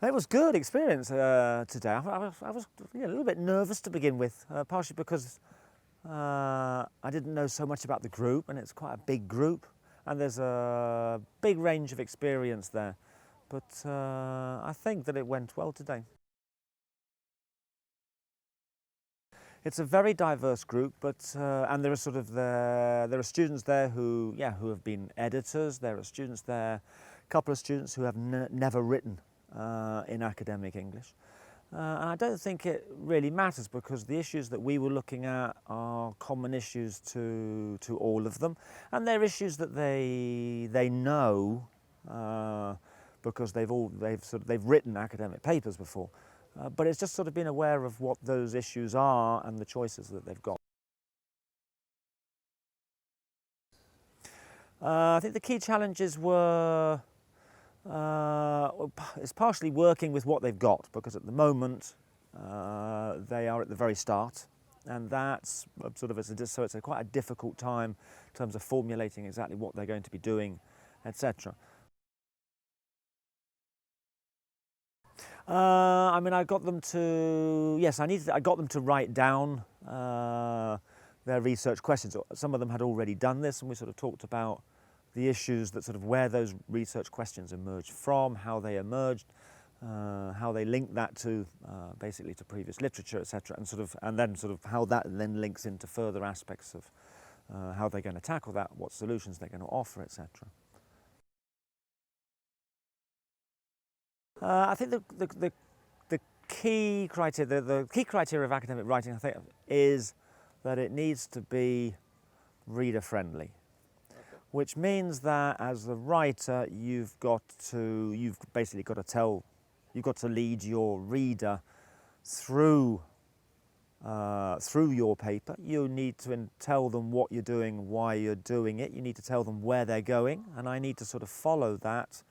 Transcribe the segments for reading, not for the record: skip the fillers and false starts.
It was good experience today. I was a little bit nervous to begin with, partially because I didn't know so much about the group, and it's quite a big group, and there's a big range of experience there. But I think that it went well today. It's a very diverse group, but and there are students there who have been editors. There are students there, a couple of students who have never written in academic English. And I don't think it really matters, because the issues that we were looking at are common issues to all of them, and they're issues that they know because they've written academic papers before. But it's just sort of being aware of what those issues are and the choices that they've got. I think the key challenges were it's partially working with what they've got, because at the moment they are at the very start, and that's so it's quite a difficult time in terms of formulating exactly what they're going to be doing, etc. I mean, I got them to, I got them to write down their research questions. Some of them had already done this, and we sort of talked about the issues that sort of where those research questions emerged from, how they emerged, how they link that to basically to previous literature, etc., and then how that then links into further aspects of how they're going to tackle that, what solutions they're going to offer, etc. I think the key criteria of academic writing, I think, is that it needs to be reader friendly, which means that as the writer you've basically got to lead your reader through your paper. You need to tell them what you're doing, why you're doing it. You need to tell them where they're going, and I need to sort of follow that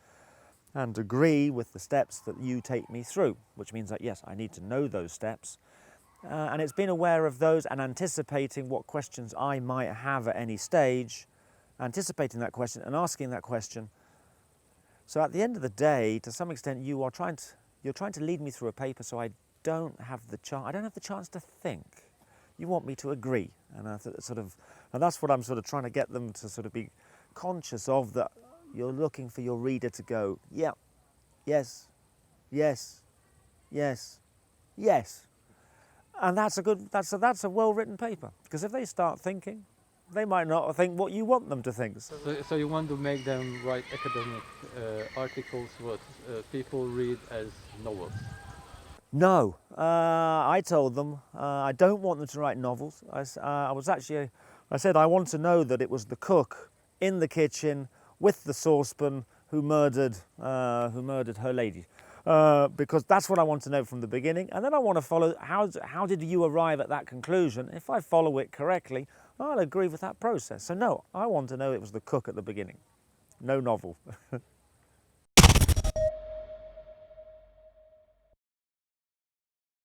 and agree with the steps that you take me through, which means that, yes, I need to know those steps. And it's being aware of those and anticipating what questions I might have at any stage, anticipating that question and asking that question. So at the end of the day, to some extent, you're trying to lead me through a paper, so I don't have the chance to think. You want me to agree, and that's what I'm sort of trying to get them to sort of be conscious of, that you're looking for your reader to go, yeah, yes, yes, yes, yes. And that's a well-written paper, because if they start thinking, they might not think what you want them to think. So you want to make them write academic articles what people read as novels? No, I told them I don't want them to write novels. I said I want to know that it was the cook in the kitchen with the saucepan who murdered her lady, because that's what I want to know from the beginning, and then I want to follow how did you arrive at that conclusion. If I follow it correctly, I'll agree with that process. So no, I want to know it was the cook at the beginning. No novel.